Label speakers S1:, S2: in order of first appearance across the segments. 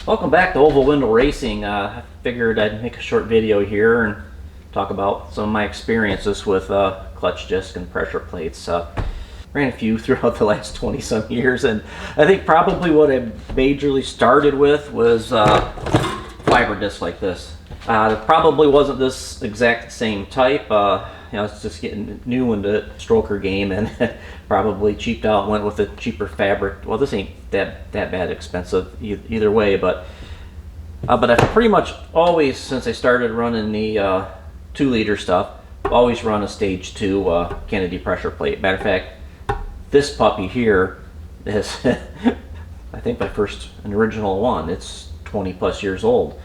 S1: Welcome back to Oval Window Racing. I figured I'd make a short video here and talk about some of my experiences with clutch disc and pressure plates. Ran a few throughout the last 20 some years, and I think probably what I majorly started with was fiber disc like this. It probably wasn't this exact same type. I was just getting new into stroker game and probably cheaped out and went with a cheaper fabric. Well, this ain't that bad expensive either way, but I've pretty much always, since I started running the 2-liter stuff, always run a stage 2 Kennedy pressure plate. Matter of fact, this puppy here is I think my first and original one. It's 20 plus years old.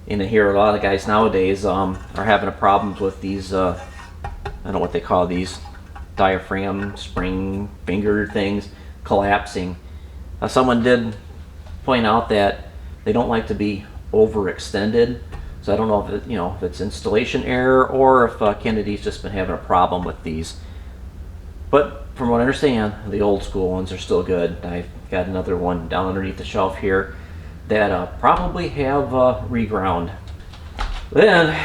S1: And I hear a lot of guys nowadays are having a problems with these, I don't know what they call these, diaphragm spring finger things collapsing. Someone did point out that they don't like to be overextended. So I don't know if if it's installation error or if Kennedy's just been having a problem with these. But from what I understand, the old school ones are still good. I've got another one down underneath the shelf here that probably have reground. Then,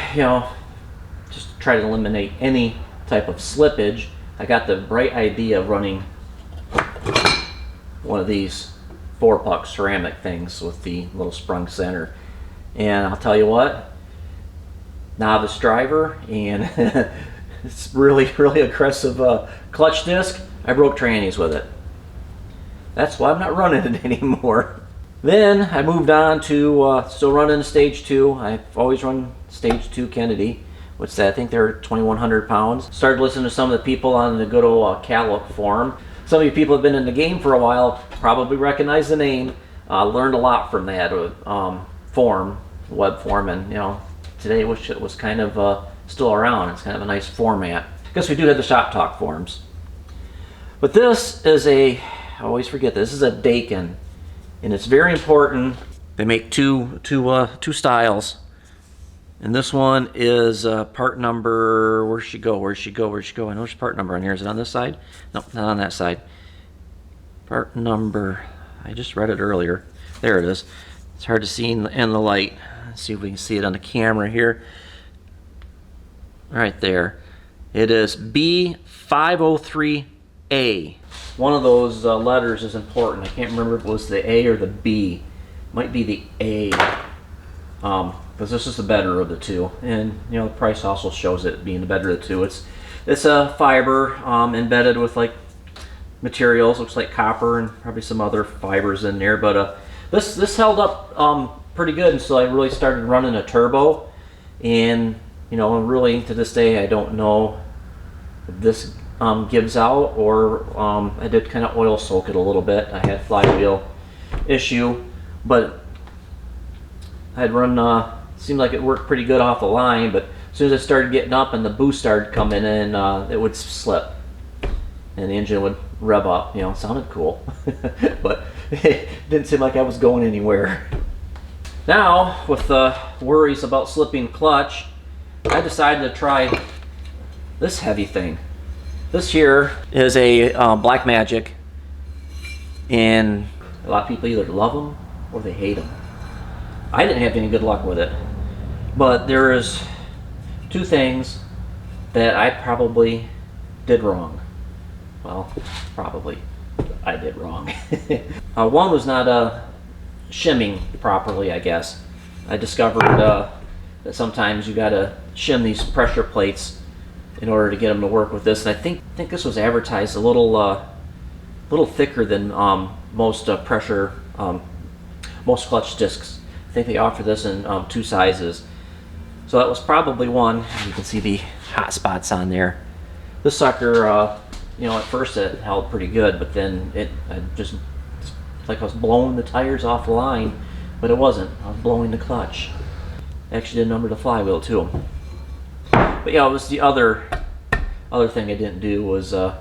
S1: just to try to eliminate any type of slippage, I got the bright idea of running one of these 4-puck ceramic things with the little sprung center. And I'll tell you what, novice driver and it's really aggressive clutch disc, I broke trannies with it. That's why I'm not running it anymore. Then I moved on to still running stage 2. I've always run stage 2 Kennedy, which I think they're 2,100 pounds. Started listening to some of the people on the good old Calloc forum. Some of you people have been in the game for a while, probably recognize the name. Learned a lot from that forum, web forum, and today I wish it was kind of still around. It's kind of a nice format. I guess we do have the Shop Talk forums. But this is I always forget this is a Daikin. And it's very important. They make two styles, and this one is part number. Where'd she go? I know there's part number on here. Is it on this side? Nope, not on that side. Part number. I just read it earlier. There it is. It's hard to see in the light. Let's see if we can see it on the camera here. Right there. It is B503A. One of those letters is important. I can't remember if it was the A or the B. Might be the A, because this is the better of the two. And the price also shows it being the better of the two. It's a fiber embedded with like materials. Looks like copper and probably some other fibers in there. But this held up pretty good until I really started running a turbo. And really to this day I don't know if this gives out, or I did kind of oil soak it a little bit. I had flywheel issue, but I'd run, seemed like it worked pretty good off the line, but as soon as I started getting up and the boost started coming in, it would slip and the engine would rev up. It sounded cool, but it didn't seem like I was going anywhere. Now, with worries about slipping clutch, I decided to try this heavy thing. This here is a Black Magic, and a lot of people either love them or they hate them. I didn't have any good luck with it, but there is 2 things that I probably did wrong. Well, probably I did wrong. One was not shimming properly, I guess. I discovered that sometimes you gotta shim these pressure plates in order to get them to work with this. And I think this was advertised a little thicker than most pressure, most clutch discs. I think they offer this in 2 sizes. So that was probably one. You can see the hot spots on there. This sucker, at first it held pretty good, but then it's like I was blowing the tires off the line, but it wasn't. I was blowing the clutch. I actually did number the flywheel too. But it was the other thing I didn't do was have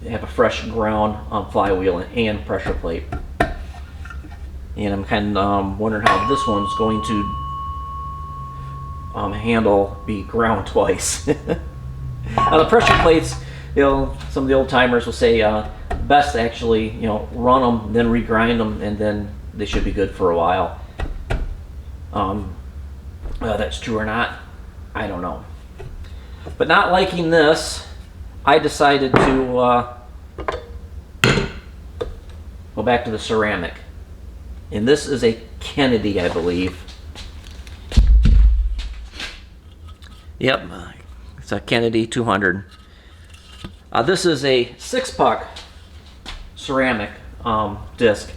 S1: a fresh ground flywheel and pressure plate. And I'm kind of wondering how this one's going to be ground twice. Now the pressure plates, some of the old timers will say best to actually run them, then regrind them, and then they should be good for a while. That's true or not, I don't know. But not liking this, I decided to go back to the ceramic. And this is a Kennedy, I believe. Yep, it's a Kennedy 200. This is a 6-puck ceramic disc.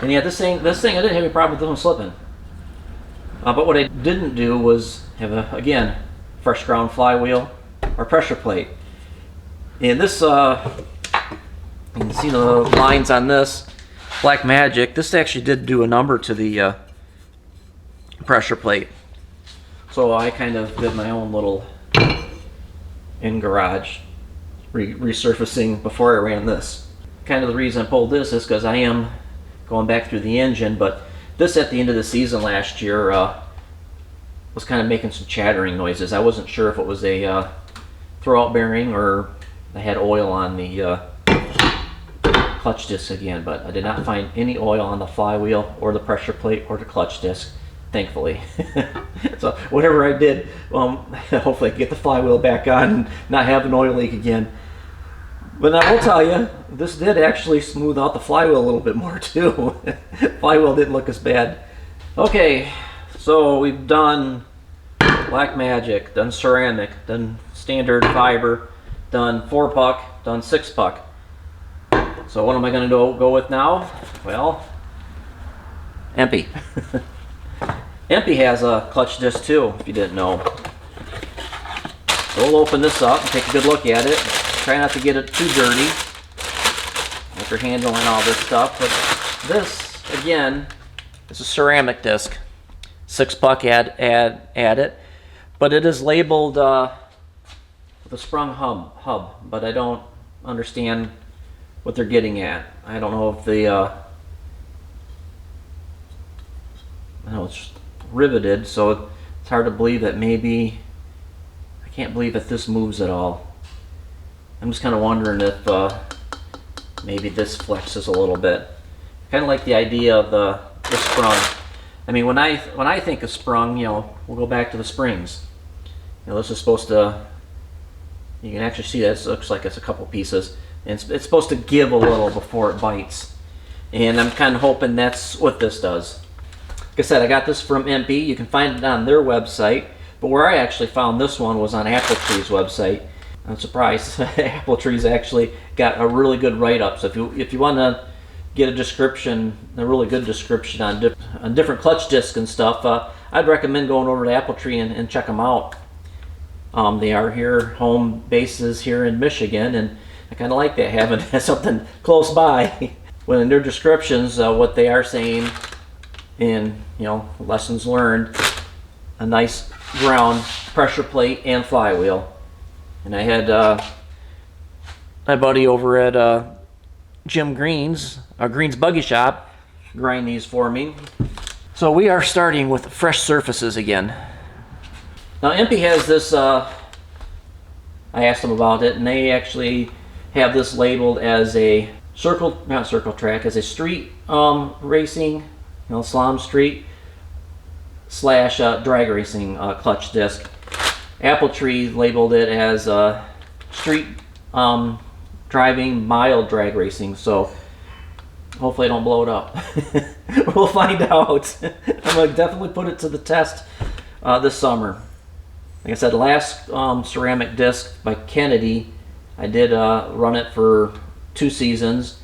S1: And yeah, this thing, I didn't have any problem with this one slipping. But what I didn't do was have again, fresh ground flywheel or pressure plate. And this, you can see the lines on this Black Magic. This actually did do a number to the pressure plate. So I kind of did my own little in-garage resurfacing before I ran this. Kind of the reason I pulled this is because I am going back through the engine, but this at the end of the season last year was kind of making some chattering noises. I wasn't sure if it was a throwout bearing or I had oil on the clutch disc again, but I did not find any oil on the flywheel or the pressure plate or the clutch disc, thankfully. So whatever I did, hopefully I can get the flywheel back on and not have an oil leak again. But I will tell you, this did actually smooth out the flywheel a little bit more too. Flywheel didn't look as bad. Okay, so we've done Black Magic, done ceramic, done standard fiber, done 4-puck, done 6-puck. So what am I going to go with now? Well, EMPI. EMPI has a clutch disc too, if you didn't know. So we'll open this up and take a good look at it. Try not to get it too dirty after handling all this stuff. But this, again, is a ceramic disc. 6-puck add it. But it is labeled with a sprung hub, but I don't understand what they're getting at. I don't know if the I know it's riveted, so it's hard to believe that maybe, I can't believe that this moves at all. I'm just kind of wondering if maybe this flexes a little bit. Kind of like the idea of the sprung. I mean, when I think of sprung, you know, we'll go back to the springs. You know, this is supposed to, you can actually see that it looks like it's a couple pieces. And it's supposed to give a little before it bites. And I'm kind of hoping that's what this does. Like I said, I got this from EMPI. You can find it on their website. But where I actually found this one was on Appletree's website. I'm surprised. Appletree's actually got a really good write-up. So if you want to get a description, a really good description on different clutch discs and stuff, I'd recommend going over to Appletree and check them out. They are here, home bases here in Michigan, and I kind of like that, having something close by. When in their descriptions, what they are saying in, you know, lessons learned, a nice ground pressure plate and flywheel. And I had my buddy over at Jim Green's Buggy Shop grind these for me. So we are starting with fresh surfaces again. Now EMPI has this, I asked them about it, and they actually have this labeled as a not circle track, as a street racing, you know, slalom street / drag racing clutch disc. Appletree labeled it as street driving mild drag racing, so hopefully I don't blow it up. We'll find out. I'm going to definitely put it to the test this summer. Like I said, last ceramic disc by Kennedy, I did run it for 2 seasons,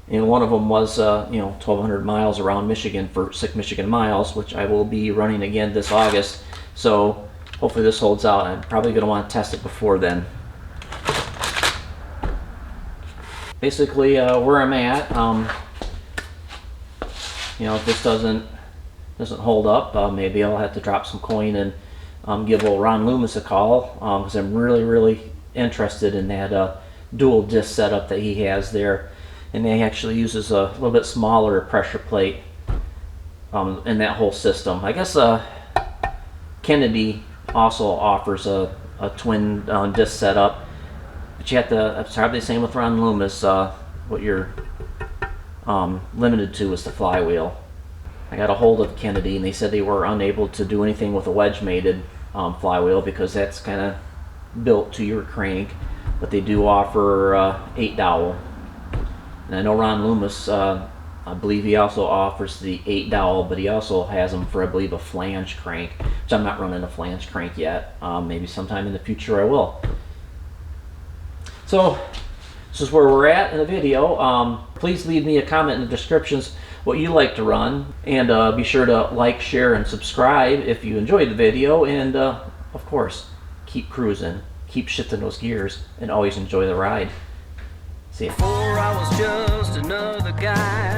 S1: and one of them was 1,200 miles around Michigan for Sick Michigan Miles, which I will be running again this August. So hopefully this holds out. I'm probably going to want to test it before then. Basically, where I'm at, if this doesn't hold up, maybe I'll have to drop some coin and give old Ron Loomis a call, because I'm really interested in that dual disc setup that he has there, and he actually uses a little bit smaller pressure plate in that whole system. I guess Kennedy also offers a twin disc setup, but you have to, it's probably the same with Ron Loomis, what you're limited to is the flywheel. I got a hold of Kennedy, and they said they were unable to do anything with a wedge-mated flywheel because that's kind of built to your crank. But they do offer 8 dowel. And I know Ron Loomis, I believe he also offers the 8 dowel, but he also has them for, I believe, a flange crank, which I'm not running a flange crank yet. Maybe sometime in the future I will. So this is where we're at in the video. Please leave me a comment in the descriptions what you like to run, and be sure to like, share, and subscribe if you enjoyed the video, and of course, keep cruising, keep shifting those gears, and always enjoy the ride. See ya.
S2: Before I was just another guy